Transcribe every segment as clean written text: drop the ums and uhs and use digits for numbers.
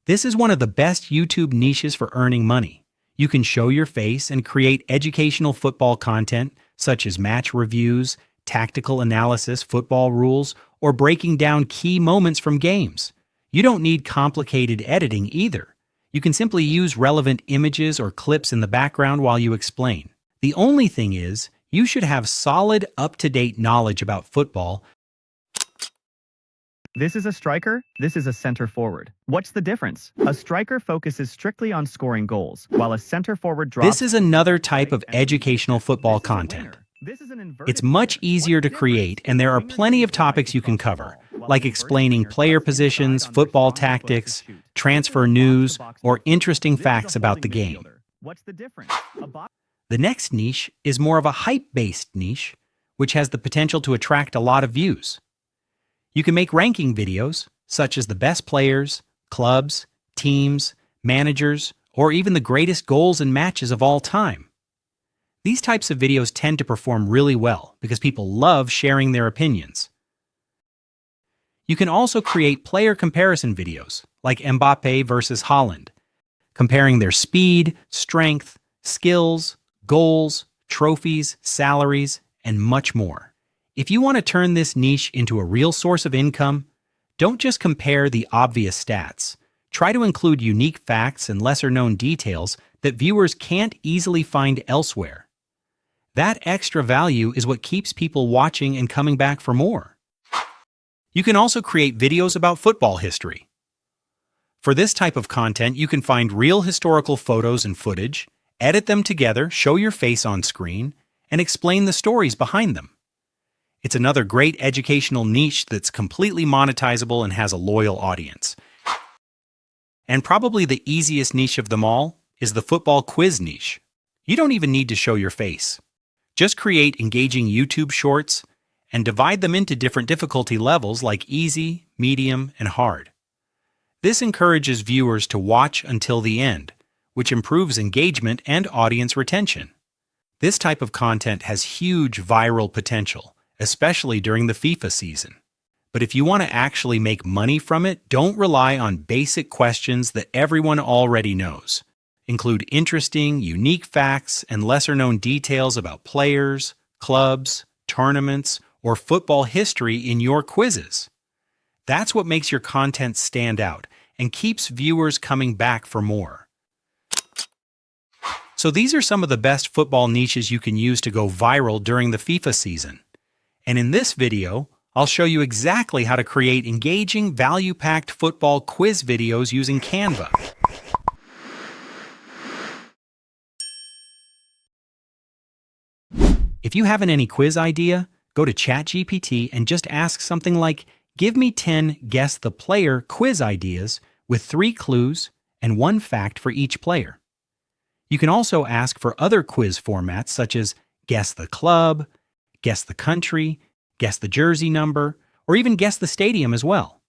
This is one of the best YouTube niches for earning money. You can show your face and create educational football content such as match reviews, tactical analysis, football rules, or breaking down key moments from games. You don't need complicated editing either. You can simply use relevant images or clips in the background while you explain. The only thing is, you should have solid, up-to-date knowledge about football. This is a striker, this is a center forward. What's the difference? A striker focuses strictly on scoring goals, while a center forward drops. This is another type of educational football content. It's much easier to create, and there are plenty of topics you can cover, like explaining player positions, football tactics, transfer news, or interesting facts about the game. What's the difference? The next niche is more of a hype-based niche, which has the potential to attract a lot of views. You can make ranking videos, such as the best players, clubs, teams, managers, or even the greatest goals and matches of all time. These types of videos tend to perform really well because people love sharing their opinions. You can also create player comparison videos, like Mbappe versus Haaland, comparing their speed, strength, skills, goals, trophies, salaries, and much more. If you want to turn this niche into a real source of income, don't just compare the obvious stats. Try to include unique facts and lesser-known details that viewers can't easily find elsewhere. That extra value is what keeps people watching and coming back for more. You can also create videos about football history. For this type of content, you can find real historical photos and footage, edit them together, show your face on screen, and explain the stories behind them. It's another great educational niche that's completely monetizable and has a loyal audience. And probably the easiest niche of them all is the football quiz niche. You don't even need to show your face. Just create engaging YouTube shorts and divide them into different difficulty levels like easy, medium, and hard. This encourages viewers to watch until the end, which improves engagement and audience retention. This type of content has huge viral potential, especially during the FIFA season. But if you want to actually make money from it, don't rely on basic questions that everyone already knows. Include interesting, unique facts and lesser-known details about players, clubs, tournaments, or football history in your quizzes. That's what makes your content stand out and keeps viewers coming back for more. So these are some of the best football niches you can use to go viral during the FIFA season. And in this video, I'll show you exactly how to create engaging, value-packed football quiz videos using Canva. If you haven't any quiz idea, go to ChatGPT and just ask something like, "Give me 10 guess the player quiz ideas with 3 clues and 1 fact for each player." You can also ask for other quiz formats such as guess the club, guess the country, guess the jersey number, or even guess the stadium as well.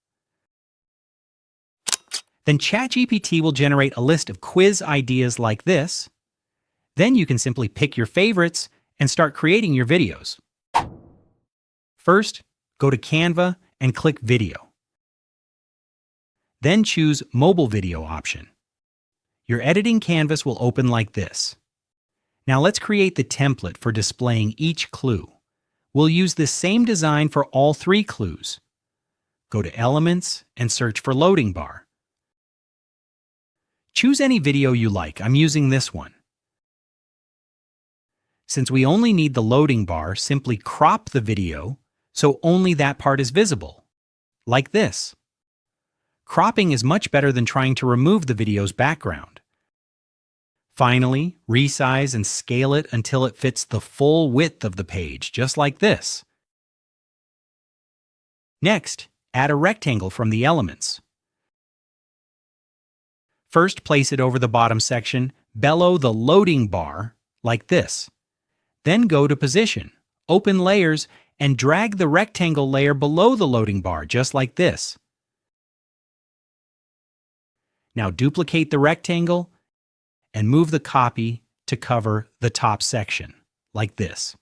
Then ChatGPT will generate a list of quiz ideas like this. Then you can simply pick your favorites and start creating your videos. First, go to Canva and click Video. Then choose Mobile Video option. Your editing canvas will open like this. Now let's create the template for displaying each clue. We'll use this same design for all 3 clues. Go to Elements and search for Loading Bar. Choose any video you like. I'm using this one. Since we only need the loading bar, simply crop the video so only that part is visible, like this. Cropping is much better than trying to remove the video's background. Finally, resize and scale it until it fits the full width of the page, just like this. Next, add a rectangle from the elements. First, place it over the bottom section, below the loading bar, like this. Then go to Position, open Layers, and drag the rectangle layer below the loading bar, just like this. Now duplicate the rectangle and move the copy to cover the top section, like this.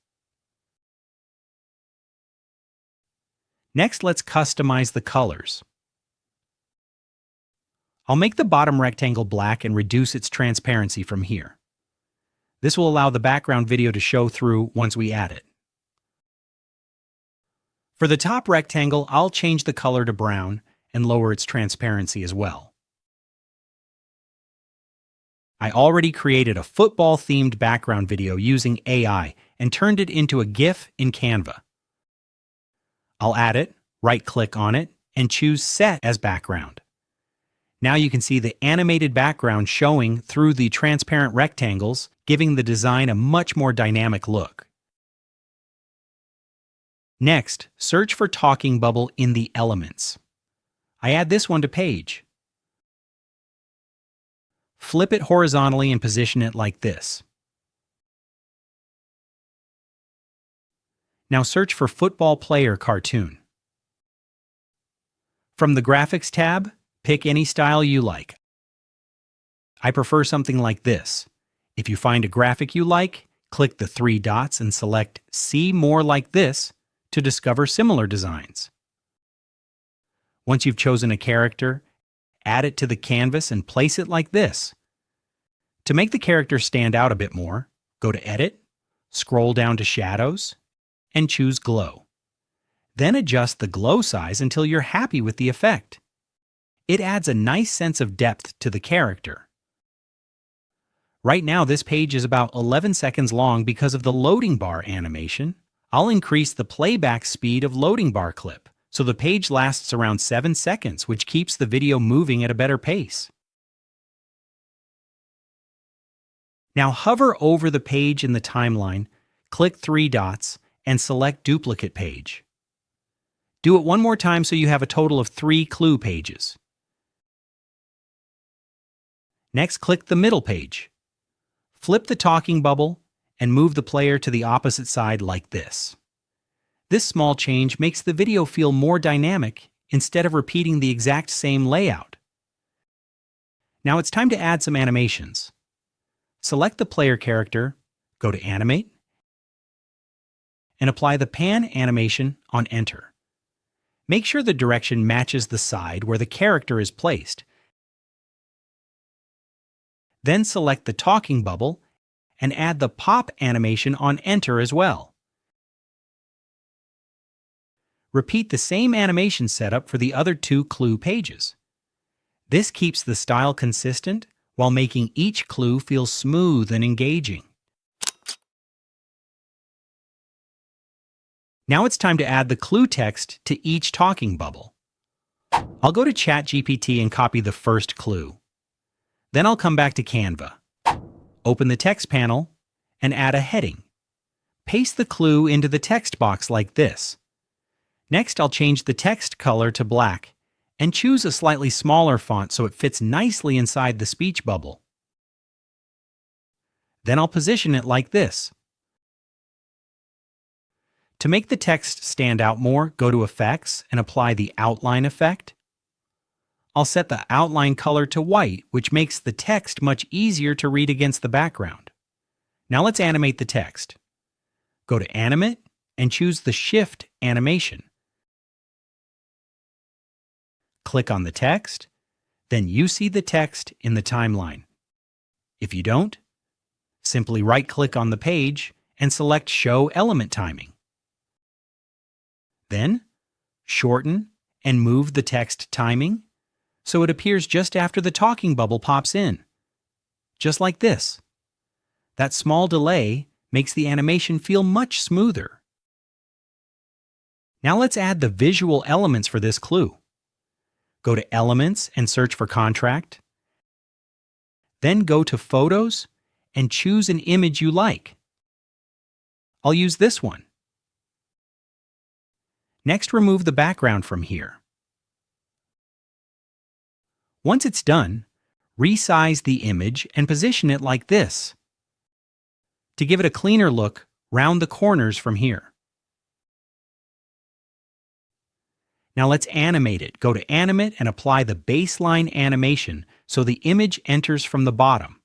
Next, let's customize the colors. I'll make the bottom rectangle black and reduce its transparency from here. This will allow the background video to show through once we add it. For the top rectangle, I'll change the color to brown and lower its transparency as well. I already created a football-themed background video using AI and turned it into a GIF in Canva. I'll add it, right-click on it, and choose Set as Background. Now you can see the animated background showing through the transparent rectangles, giving the design a much more dynamic look. Next, search for Talking Bubble in the Elements. I add this one to Page. Flip it horizontally and position it like this. Now search for Football Player Cartoon. From the Graphics tab, pick any style you like. I prefer something like this. If you find a graphic you like, click the 3 dots and select See More Like This to discover similar designs. Once you've chosen a character, add it to the canvas and place it like this. To make the character stand out a bit more, go to Edit, scroll down to Shadows, and choose Glow. Then adjust the glow size until you're happy with the effect. It adds a nice sense of depth to the character. Right now, this page is about 11 seconds long because of the loading bar animation. I'll increase the playback speed of loading bar clip, so the page lasts around 7 seconds, which keeps the video moving at a better pace. Now hover over the page in the timeline, click 3 dots, and select Duplicate Page. Do it one more time so you have a total of 3 clue pages. Next, click the middle page. Flip the talking bubble and move the player to the opposite side like this. This small change makes the video feel more dynamic instead of repeating the exact same layout. Now it's time to add some animations. Select the player character, go to Animate, and apply the pan animation on Enter. Make sure the direction matches the side where the character is placed. Then select the talking bubble and add the pop animation on Enter as well. Repeat the same animation setup for the other 2 clue pages. This keeps the style consistent while making each clue feel smooth and engaging. Now it's time to add the clue text to each talking bubble. I'll go to ChatGPT and copy the first clue. Then I'll come back to Canva. Open the text panel and add a heading. Paste the clue into the text box like this. Next, I'll change the text color to black and choose a slightly smaller font so it fits nicely inside the speech bubble. Then I'll position it like this. To make the text stand out more, go to Effects and apply the Outline effect. I'll set the outline color to white, which makes the text much easier to read against the background. Now let's animate the text. Go to Animate and choose the Shift animation. Click on the text, then you see the text in the timeline. If you don't, simply right-click on the page and select Show Element Timing. Then, shorten and move the text timing so it appears just after the talking bubble pops in. Just like this. That small delay makes the animation feel much smoother. Now let's add the visual elements for this clue. Go to Elements and search for Contract. Then go to Photos and choose an image you like. I'll use this one. Next, remove the background from here. Once it's done, resize the image and position it like this. To give it a cleaner look, round the corners from here. Now let's animate it. Go to Animate and apply the baseline animation so the image enters from the bottom.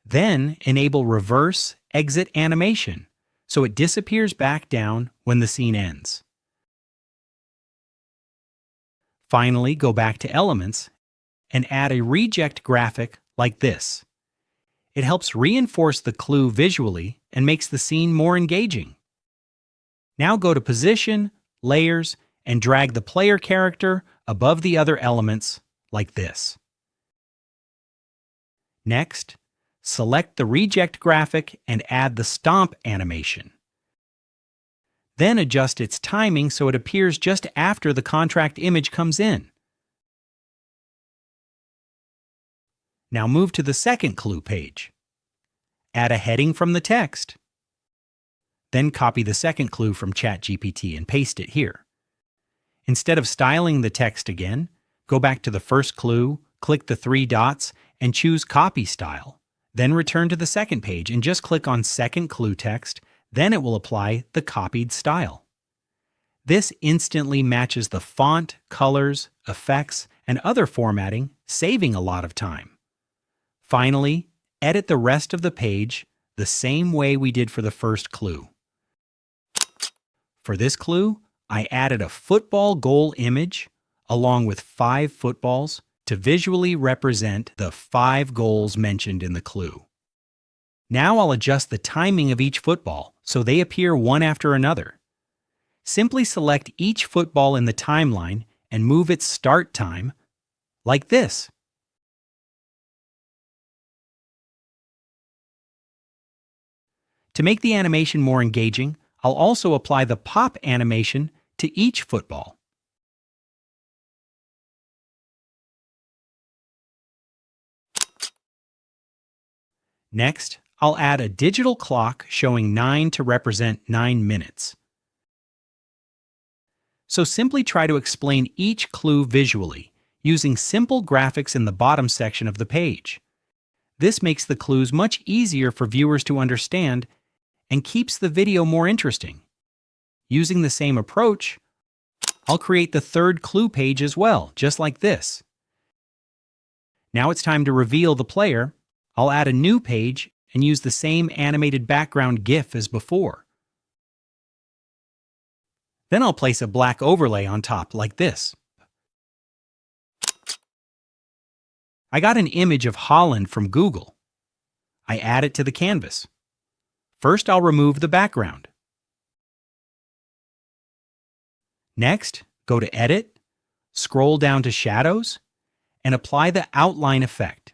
Then enable Reverse Exit Animation so it disappears back down when the scene ends. Finally, go back to Elements and add a reject graphic like this. It helps reinforce the clue visually and makes the scene more engaging. Now go to Position, Layers, and drag the player character above the other elements like this. Next, select the reject graphic and add the stomp animation. Then adjust its timing so it appears just after the contract image comes in. Now move to the second clue page. Add a heading from the text. Then copy the second clue from ChatGPT and paste it here. Instead of styling the text again, go back to the first clue, click the three dots, and choose Copy Style. Then return to the second page and just click on Second Clue Text, then it will apply the copied style. This instantly matches the font, colors, effects, and other formatting, saving a lot of time. Finally, edit the rest of the page the same way we did for the first clue. For this clue, I added a football goal image along with 5 footballs to visually represent the 5 goals mentioned in the clue. Now I'll adjust the timing of each football so they appear one after another. Simply select each football in the timeline and move its start time like this. To make the animation more engaging, I'll also apply the pop animation to each football. Next, I'll add a digital clock showing 9 to represent 9 minutes. So simply try to explain each clue visually, using simple graphics in the bottom section of the page. This makes the clues much easier for viewers to understand and keeps the video more interesting. Using the same approach, I'll create the third clue page as well, just like this. Now it's time to reveal the player. I'll add a new page and use the same animated background GIF as before. Then I'll place a black overlay on top like this. I got an image of Holland from Google. I add it to the canvas. First, I'll remove the background. Next, go to Edit, scroll down to Shadows, and apply the outline effect.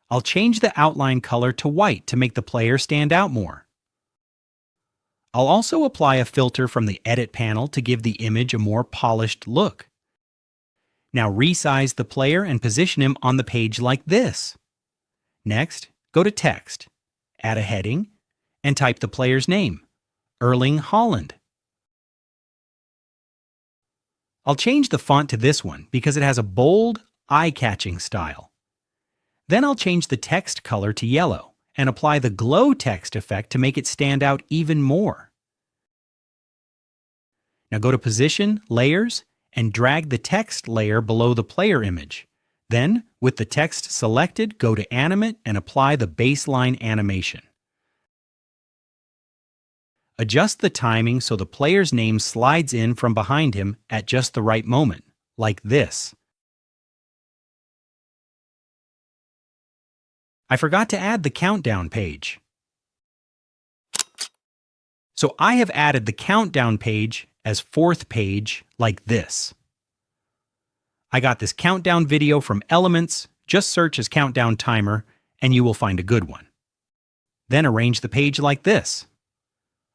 I'll change the outline color to white to make the player stand out more. I'll also apply a filter from the Edit panel to give the image a more polished look. Now resize the player and position him on the page like this. Next, go to Text, add a heading, and type the player's name, Erling Haaland. I'll change the font to this one because it has a bold, eye-catching style. Then I'll change the text color to yellow and apply the glow text effect to make it stand out even more. Now go to Position, Layers, and drag the text layer below the player image. Then, with the text selected, go to Animate and apply the baseline animation. Adjust the timing so the player's name slides in from behind him at just the right moment, like this. I forgot to add the countdown page. So I have added the countdown page as fourth page like this. I got this countdown video from Elements. Just search as countdown timer and you will find a good one. Then arrange the page like this.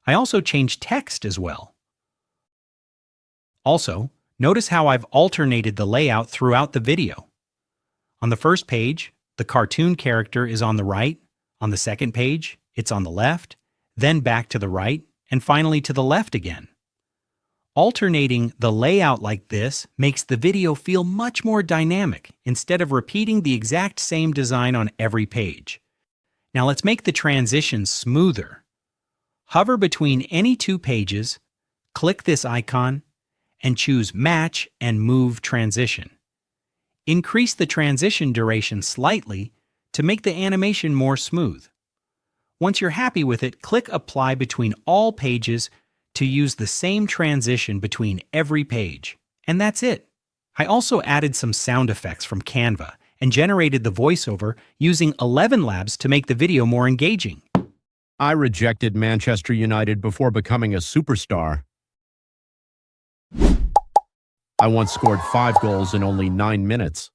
I also changed text as well. Also, notice how I've alternated the layout throughout the video. On the first page, the cartoon character is on the right. On the second page, it's on the left, then back to the right, and finally to the left again. Alternating the layout like this makes the video feel much more dynamic instead of repeating the exact same design on every page. Now let's make the transition smoother. Hover between any two pages, click this icon, and choose Match and Move Transition. Increase the transition duration slightly to make the animation more smooth. Once you're happy with it, click Apply between all pages to use the same transition between every page. And that's it. I also added some sound effects from Canva and generated the voiceover using ElevenLabs to make the video more engaging. I rejected Manchester United before becoming a superstar. I once scored 5 goals in only 9 minutes.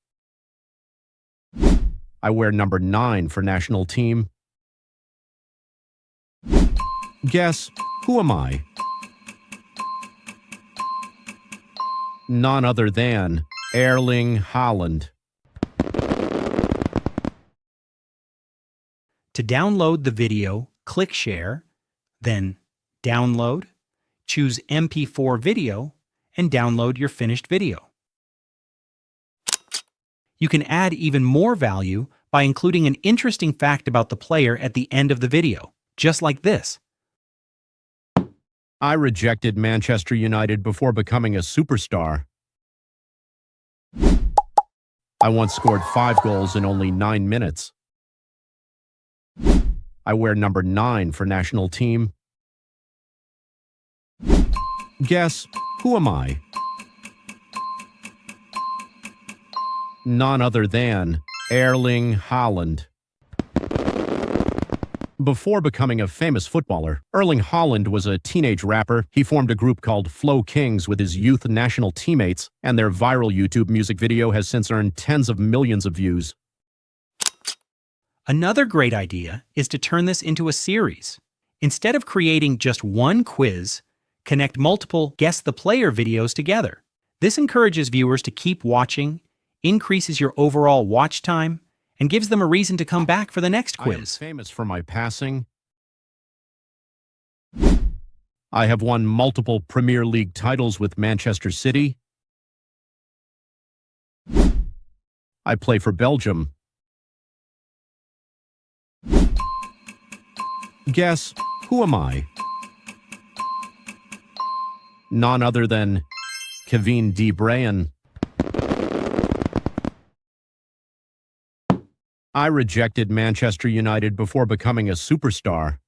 I wear number 9 for national team. Guess, who am I? None other than Erling Haaland. To download the video, click Share, then Download, choose MP4 video, and download your finished video. You can add even more value by including an interesting fact about the player at the end of the video, just like this. I rejected Manchester United before becoming a superstar. I once scored 5 goals in only 9 minutes. I wear number 9 for national team. Guess, who am I? None other than Erling Haaland. Before becoming a famous footballer, Erling Haaland was a teenage rapper. He formed a group called Flow Kings with his youth national teammates, and their viral YouTube music video has since earned tens of millions of views. Another great idea is to turn this into a series. Instead of creating just one quiz, connect multiple Guess the Player videos together. This encourages viewers to keep watching, increases your overall watch time, and gives them a reason to come back for the next quiz. I am famous for my passing. I have won multiple Premier League titles with Manchester City. I play for Belgium. Guess, who am I? None other than Kevin De Bruyne. I rejected Manchester United before becoming a superstar.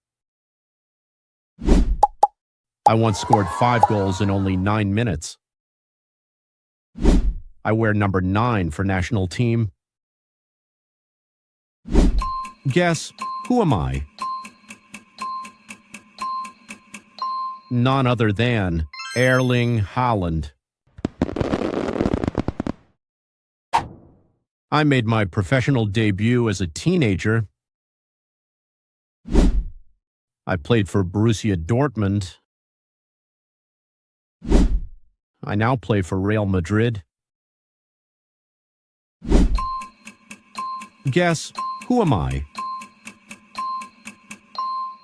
I once scored 5 goals in only 9 minutes. I wear number 9 for national team. Guess, who am I? None other than Erling Haaland. I made my professional debut as a teenager. I played for Borussia Dortmund. I now play for Real Madrid. Guess, who am I?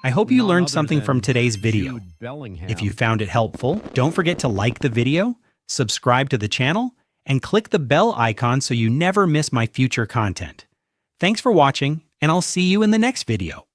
I hope you None learned other something than from today's video. Jude Bellingham. If you found it helpful, don't forget to like the video, subscribe to the channel, and click the bell icon so you never miss my future content. Thanks for watching, and I'll see you in the next video.